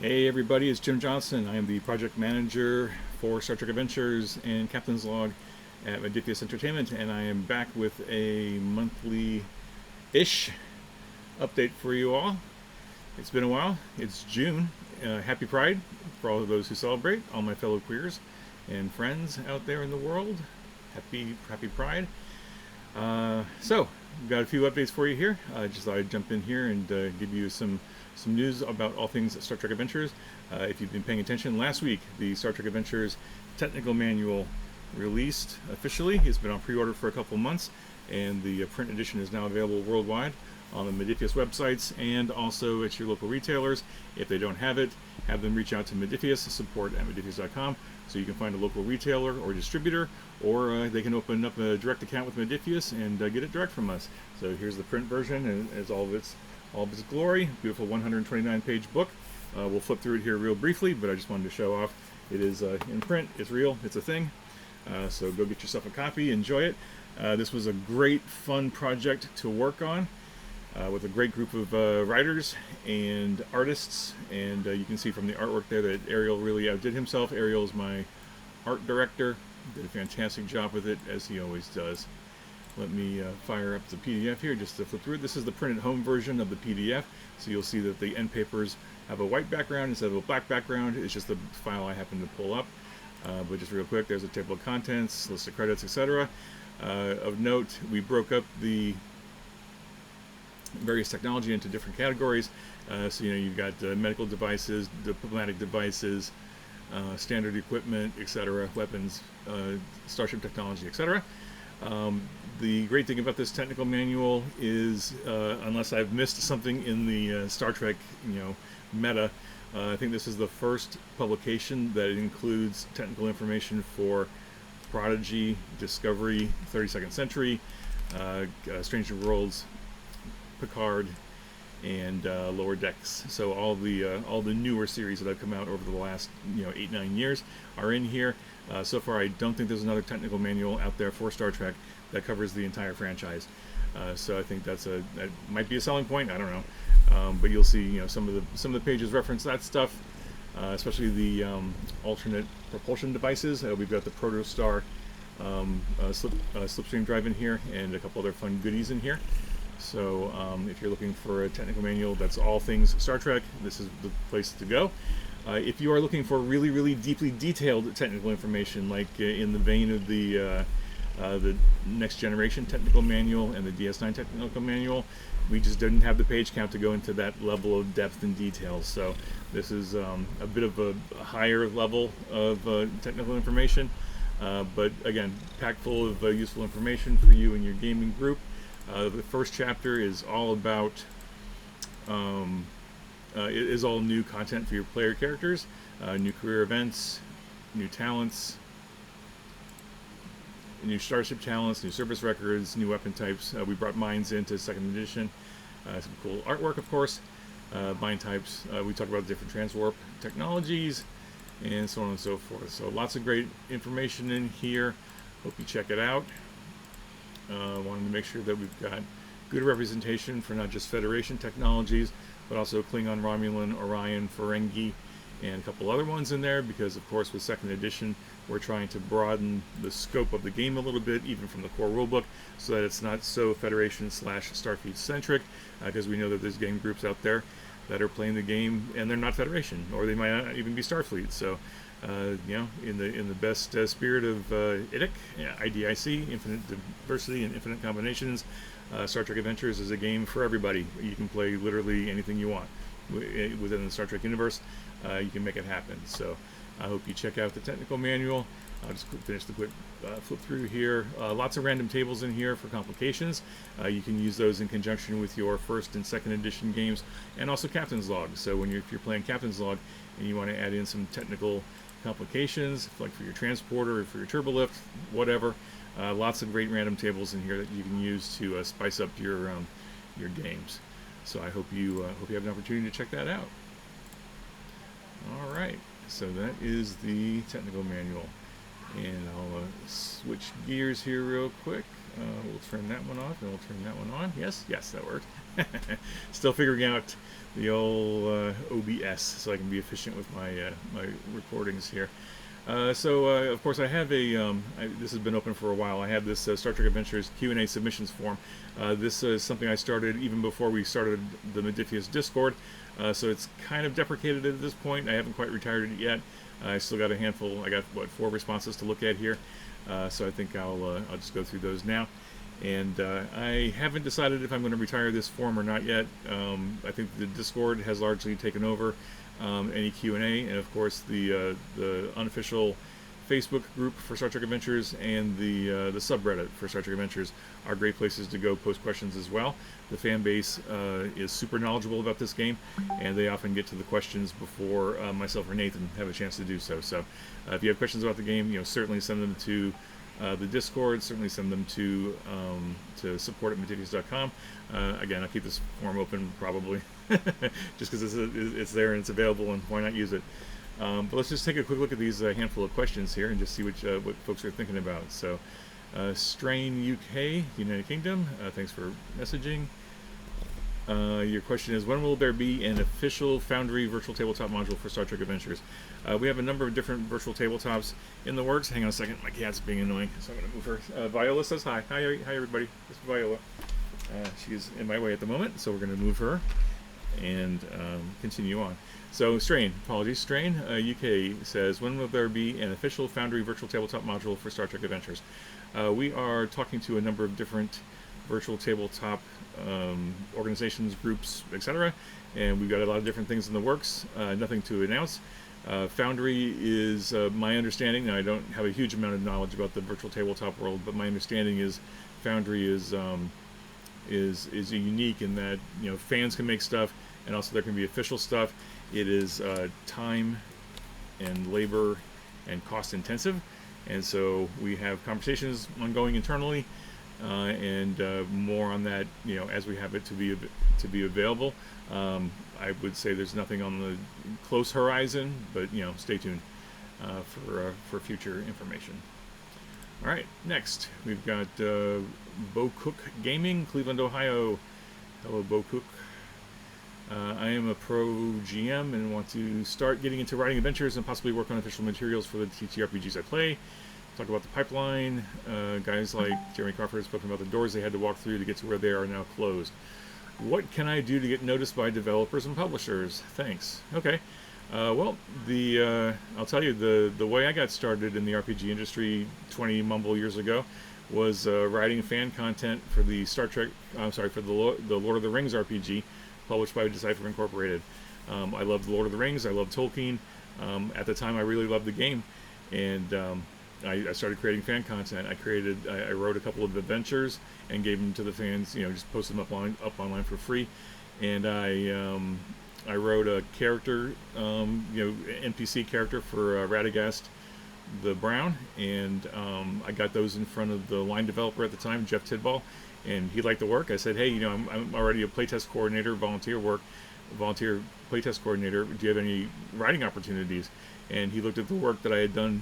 Hey everybody, it's Jim Johnson. I am the project manager for Star Trek Adventures and Captain's Log at Modiphius Entertainment, and I am back with a monthly-ish update for you all. It's been a while. It's June. Happy Pride for all of those who celebrate, all my fellow queers and friends out there in the world. Happy Pride. So, we've got a few updates for you here. I just thought I'd jump in here and give you some news about all things Star Trek Adventures. If you've been paying attention, last week the Star Trek Adventures technical manual released officially. It's been on pre-order for a couple months, and the print edition is now available worldwide on the Modiphius websites and also at your local retailers. If they don't have it, have them reach out to Modiphius, support@modiphius.com, so you can find a local retailer or distributor, or they can open up a direct account with Modiphius and get it direct from us. So here's the print version, and as all of its glory. Beautiful 129-page book. We'll flip through it here real briefly, but I just wanted to show off. It is in print. It's real. It's a thing. So go get yourself a copy. Enjoy it. This was a great, fun project to work on with a great group of writers and artists. And you can see from the artwork there that Ariel really outdid himself. Ariel is my art director. Did a fantastic job with it, as he always does. Let me fire up the PDF here just to flip through it. This is the printed home version of the PDF, so you'll see that the end papers have a white background instead of a black background. It's just the file I happen to pull up. But just real quick, there's a table of contents, list of credits, etc. Of note, we broke up the various technology into different categories. So you've got medical devices, diplomatic devices, standard equipment, etc., weapons, starship technology, etc. The great thing about this technical manual is, unless I've missed something in the Star Trek, meta, I think this is the first publication that includes technical information for Prodigy, Discovery, 32nd Century, Strange New Worlds, Picard, and Lower Decks. So all the newer series that have come out over the last 8-9 years are in here. So far, I don't think there's another technical manual out there for Star Trek that covers the entire franchise. So I think that might be a selling point. I don't know, but you'll see some of the pages reference that stuff, especially the alternate propulsion devices. We've got the Protostar slipstream drive in here, and a couple other fun goodies in here. So if you're looking for a technical manual that's all things Star Trek, this is the place to go. If you are looking for really, really deeply detailed technical information, like in the vein of the Next Generation technical manual and the DS9 technical manual, we just didn't have the page count to go into that level of depth and detail. So this is a bit of a higher level of technical information, but again, packed full of useful information for you and your gaming group. The first chapter is all about it is all new content for your player characters, new career events, new talents, new starship talents, new service records, new weapon types. We brought mines into second edition. Some cool artwork, of course. Mine types. We talk about different transwarp technologies, and so on and so forth. So lots of great information in here. Hope you check it out. Wanted to make sure that we've got good representation for not just Federation technologies, but also Klingon, Romulan, Orion, Ferengi, and a couple other ones in there, because of course with second edition we're trying to broaden the scope of the game a little bit, even from the core rulebook, so that it's not so Federation / Starfleet centric, because we know that there's game groups out there that are playing the game and they're not Federation, or they might not even be Starfleet. So in the best spirit of IDIC, infinite diversity and infinite combinations, Star Trek Adventures is a game for everybody. You can play literally anything you want within the Star Trek universe. You can make it happen. So I hope you check out the technical manual. I'll just finish the quick flip through here. Lots of random tables in here for complications. You can use those in conjunction with your first and second edition games, and also Captain's Log. So if you're playing Captain's Log and you want to add in some technical complications, like for your transporter or for your turbolift, whatever, lots of great random tables in here that you can use to spice up your games. So I hope you have an opportunity to check that out. All right, so that is the technical manual, and I'll switch gears here real quick. We'll turn that one off, and we'll turn that one on. Yes, that worked. Still figuring out the old OBS so I can be efficient with my my recordings here. Of course, I have this has been open for a while. I have this Star Trek Adventures Q&A submissions form. This is something I started even before we started the Modiphius Discord, so it's kind of deprecated at this point. I haven't quite retired it yet. I still got a handful. I got, 4 responses to look at here, so I think I'll just go through those now. And I haven't decided if I'm going to retire this forum or not yet. I think the Discord has largely taken over any Q&A, and of course the unofficial Facebook group for Star Trek Adventures and the subreddit for Star Trek Adventures are great places to go post questions as well. The fan base is super knowledgeable about this game, and they often get to the questions before myself or Nathan have a chance to do so. So if you have questions about the game, certainly send them to the Discord. Certainly send them to support@modiphius.com. Again, I'll keep this form open probably just because it's there and it's available, and why not use it? But let's just take a quick look at these handful of questions here and just see what folks are thinking about. So, Strain UK, United Kingdom, thanks for messaging. Your question is, when will there be an official Foundry virtual tabletop module for Star Trek Adventures? We have a number of different virtual tabletops in the works. Hang on a second, my cat's being annoying, so I'm going to move her. Viola says hi. Hi everybody. This is Viola. She's in my way at the moment, so we're going to move her and continue on. So Strain, apologies, Strain UK says, when will there be an official Foundry virtual tabletop module for Star Trek Adventures? We are talking to a number of different virtual tabletop organizations, groups, etc., and we've got a lot of different things in the works. Nothing to announce. Foundry is my understanding. Now, I don't have a huge amount of knowledge about the virtual tabletop world, but my understanding is Foundry is unique in that fans can make stuff, and also there can be official stuff. It is time and labor and cost intensive, and so we have conversations ongoing internally, and more on that as we have it to be available. I would say there's nothing on the close horizon, but stay tuned for future information. All right, next we've got Bo Cook Gaming, Cleveland, Ohio. Hello, Bo Cook. I am a pro GM and want to start getting into writing adventures and possibly work on official materials for the TTRPGs I play. Talk about the pipeline. Guys like Jeremy Crawford have spoken about the doors they had to walk through to get to where they are now closed. What can I do to get noticed by developers and publishers? Thanks. Okay. Well, I'll tell you, the way I got started in the RPG industry 20 mumble years ago was writing fan content for the for the Lord of the Rings RPG published by Decipher Incorporated. I loved the Lord of the Rings. I loved Tolkien. At the time, I really loved the game, and I started creating fan content. I wrote a couple of adventures and gave them to the fans. Just posted them up online for free, and I wrote a character, NPC character for Radagast the Brown, and I got those in front of the line developer at the time, Jeff Tidball, and he liked the work. I said, hey, I'm already a playtest coordinator, volunteer playtest coordinator. Do you have any writing opportunities? And he looked at the work that I had done,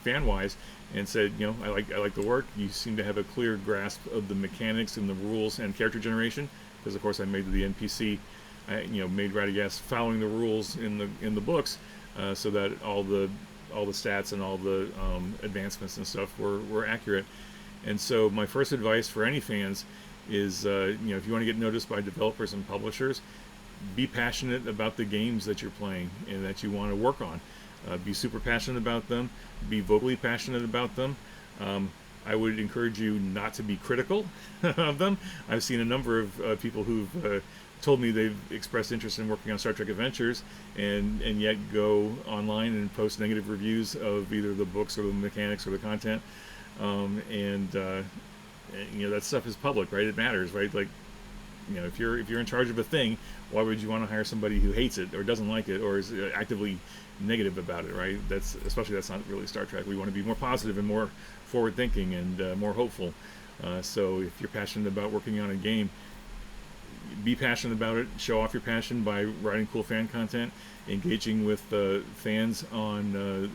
fan-wise, and said, I like the work. You seem to have a clear grasp of the mechanics and the rules and character generation, because of course I made the NPC. I made Radagast following the rules in the books, so that all the stats and all the advancements and stuff were accurate. And so my first advice for any fans is, if you want to get noticed by developers and publishers, be passionate about the games that you're playing and that you want to work on. Be super passionate about them. Be vocally passionate about them. I would encourage you not to be critical of them. I've seen a number of people who've told me they've expressed interest in working on Star Trek Adventures and yet go online and post negative reviews of either the books or the mechanics or the content. That stuff is public, right? It matters, right? Like, if you're in charge of a thing, why would you want to hire somebody who hates it or doesn't like it or is actively negative about it, right? That's not really Star Trek. We want to be more positive and more forward thinking and more hopeful. So if you're passionate about working on a game, be passionate about it. Show off your passion by writing cool fan content, engaging with fans on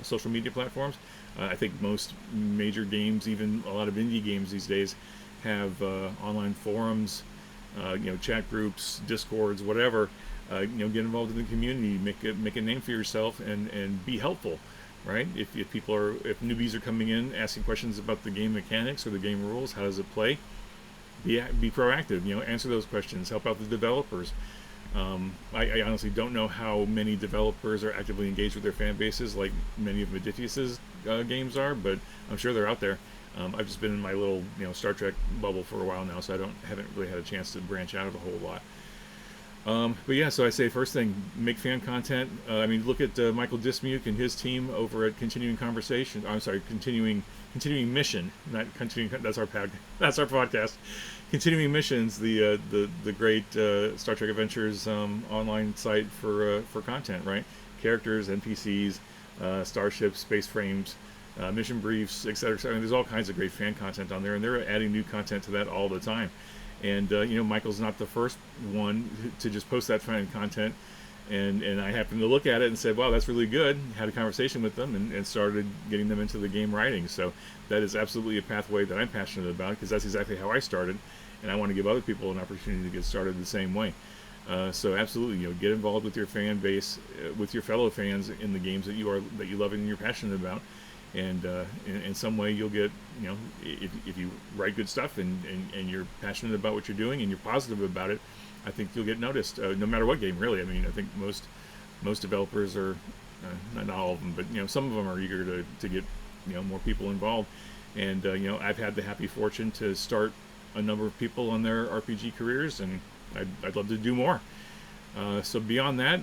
social media platforms. I think most major games, even a lot of indie games these days, have online forums chat groups, discords, whatever. Get involved in the community, make a name for yourself, and be helpful, right? If newbies are coming in asking questions about the game mechanics or the game rules, how does it play? Be proactive. Answer those questions. Help out the developers. I honestly don't know how many developers are actively engaged with their fan bases like many of Modiphius's games are, but I'm sure they're out there. I've just been in my little Star Trek bubble for a while now, so haven't really had a chance to branch out a whole lot. But yeah, so I say first thing, make fan content. Look at Michael Dismuke and his team over at Continuing Conversation. I'm sorry, Continuing Mission, not continuing. That's our podcast. Continuing Missions, the great Star Trek Adventures online site for content, right? Characters, NPCs, starships, space frames, mission briefs, etc. There's all kinds of great fan content on there, and they're adding new content to that all the time. And Michael's not the first one to just post that fan content, and I happened to look at it and said, wow, that's really good. Had a conversation with them and started getting them into the game writing. So that is absolutely a pathway that I'm passionate about, because that's exactly how I started, and I want to give other people an opportunity to get started the same way. So absolutely, get involved with your fan base, with your fellow fans in the games that you love and you're passionate about. And in some way you'll get, if you write good stuff and you're passionate about what you're doing and you're positive about it, I think you'll get noticed, no matter what game, really. I think most developers are, not all of them, but some of them are eager to get more people involved. And I've had the happy fortune to start a number of people on their RPG careers, and I'd love to do more. So beyond that,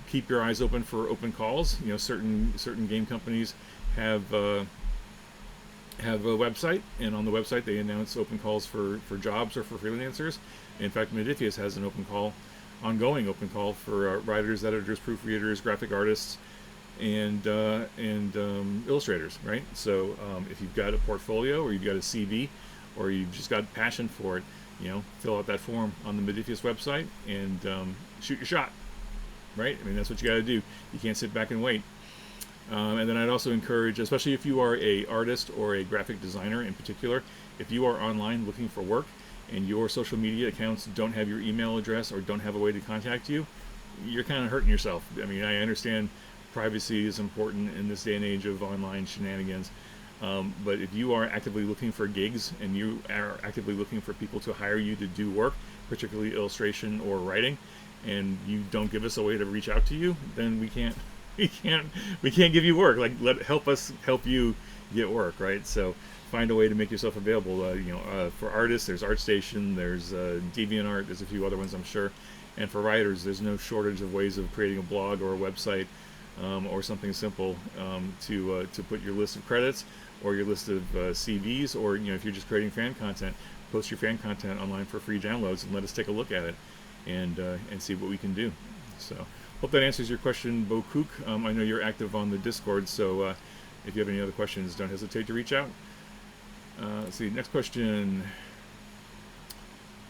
keep your eyes open for open calls. Certain game companies have a website, and on the website they announce open calls for jobs or for freelancers. In fact, Modiphius has an ongoing open call for writers, editors, proofreaders, graphic artists, and illustrators, right? So if you've got a portfolio, or you've got a CV, or you've just got passion for it, fill out that form on the Modiphius website and shoot your shot, right? That's what you got to do. You can't sit back and wait. And then I'd also encourage, especially if you are a artist or a graphic designer in particular, if you are online looking for work and your social media accounts don't have your email address or don't have a way to contact you, you're kind of hurting yourself. I understand privacy is important in this day and age of online shenanigans. But if you are actively looking for gigs and you are actively looking for people to hire you to do work, particularly illustration or writing, and you don't give us a way to reach out to you, then we can't give you work. Help us help you get work, right? So find a way to make yourself available. For artists, there's ArtStation, there's DeviantArt, there's a few other ones, I'm sure. And for writers, there's no shortage of ways of creating a blog or a website, or something simple to put your list of credits or your list of CVs, or if you're just creating fan content, post your fan content online for free downloads and let us take a look at it and see what we can do. So hope that answers your question, Bo Kook. I know you're active on the Discord, so if you have any other questions, don't hesitate to reach out. Let's see, next question.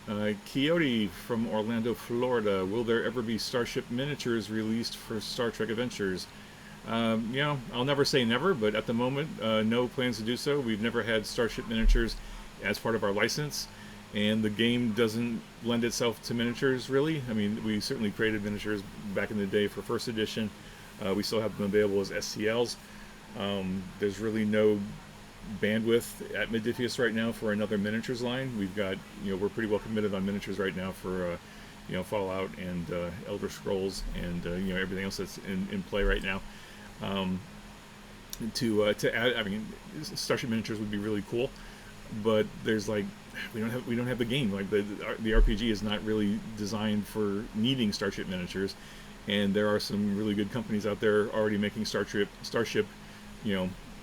Coyote from Orlando, Florida. Will there ever be Starship miniatures released for Star Trek Adventures? I'll never say never, but at the moment, no plans to do so. We've never had Starship miniatures as part of our license, and the game doesn't lend itself to miniatures, really. We certainly created miniatures back in the day for first edition. We still have them available as STLs. There's really no bandwidth at Modiphius right now for another miniatures line. We've got, we're pretty well committed on miniatures right now for, Fallout and Elder Scrolls and everything else that's in play right now. To add, Starship miniatures would be really cool, but there's we don't have the game. The RPG is not really designed for needing Starship miniatures, and there are some really good companies out there already making Starship,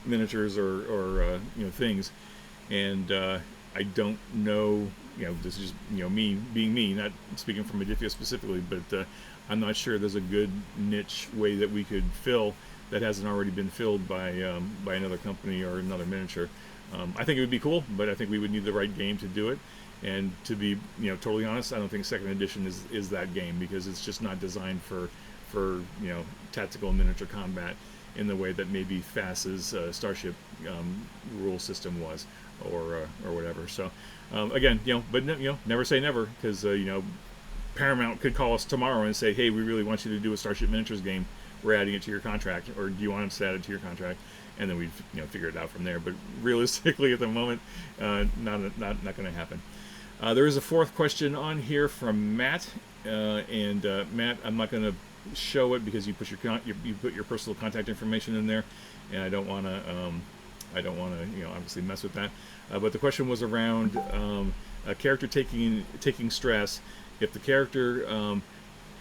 miniatures or things, and I don't know. This is just me being me, not speaking from Modiphius specifically, but I'm not sure there's a good niche way that we could fill that hasn't already been filled by another company or another miniature. I think it would be cool, but I think we would need the right game to do it. And to be totally honest, I don't think second edition is that game, because it's just not designed for tactical miniature combat. in the way that maybe FAS's Starship rule system was, or whatever. So again, but never say never, because Paramount could call us tomorrow and say, hey, we really want you to do a Starship Miniatures game. We're adding it to your contract, or do you want us to add it to your contract? And then we'd figure it out from there. But realistically, at the moment, not going to happen. There is a fourth question on here from Matt, and Matt, I'm not going to show it because you put your personal contact information in there, and I don't want to obviously mess with that. But the question was around a character taking stress. If the character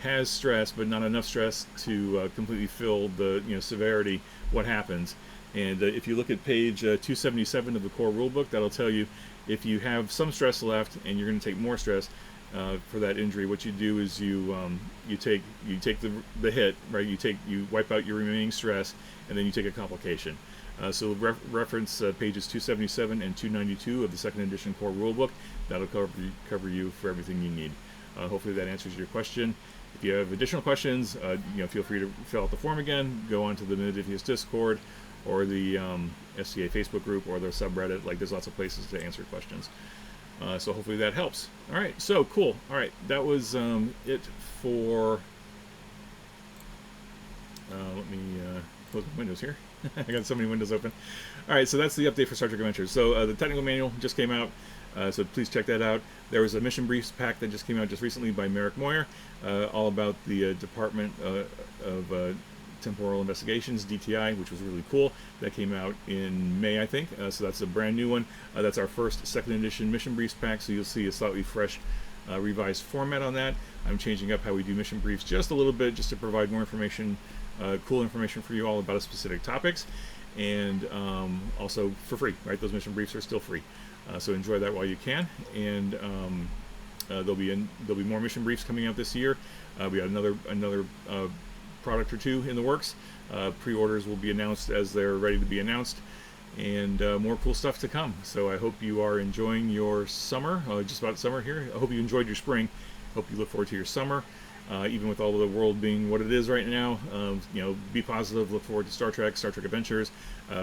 has stress but not enough stress to completely fill the severity, what happens? And if you look at page 277 of the core rulebook, that'll tell you if you have some stress left and you're going to take more stress for that injury. What you do is you take the hit, right? You wipe out your remaining stress, and then you take a complication. So reference pages 277 and 292 of the second edition core rulebook. That'll cover you for everything you need. Hopefully that answers your question. If you have additional questions, feel free to fill out the form again. Go onto the Modiphius Discord, or the SCA Facebook group, or the subreddit. Like, there's lots of places to answer questions. So hopefully that helps. All right, so cool. All right, that was it for. Let me close my windows here. I got so many windows open. All right, so that's the update for Star Trek Adventures. So the technical manual just came out, so please check that out. There was a mission briefs pack that just came out just recently by Merrick Moyer, all about the Department of Temporal Investigations, DTI, which was really cool. That came out in May, I think. So that's a brand new one. That's our first second edition mission briefs pack, so you'll see a slightly fresh revised format on that. I'm changing up how we do mission briefs just a little bit, just to provide more information, cool information for you all about specific topics, and also for free, right? Those mission briefs are still free, so enjoy that while you can. And there'll be more mission briefs coming out this year. We got another product or two in the works. Pre-orders will be announced as they're ready to be announced, and more cool stuff to come. So I hope you are enjoying your summer, just about summer here. I hope you enjoyed your spring. Hope you look forward to your summer. Even with all of the world being what it is right now, be positive. Look forward to Star Trek Adventures.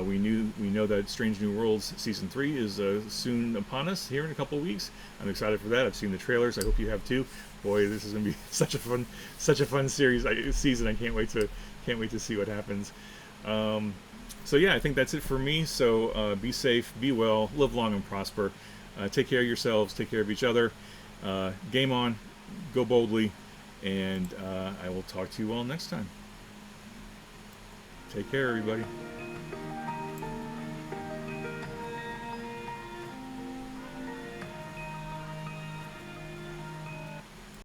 We know that Strange New Worlds Season 3 is soon upon us here in a couple of weeks. I'm excited for that. I've seen the trailers. I hope you have too. Boy, this is going to be such a fun season. I can't wait to see what happens. So yeah, I think that's it for me. So be safe, be well, live long and prosper. Take care of yourselves. Take care of each other. Game on. Go boldly. And I will talk to you all next time. Take care, everybody.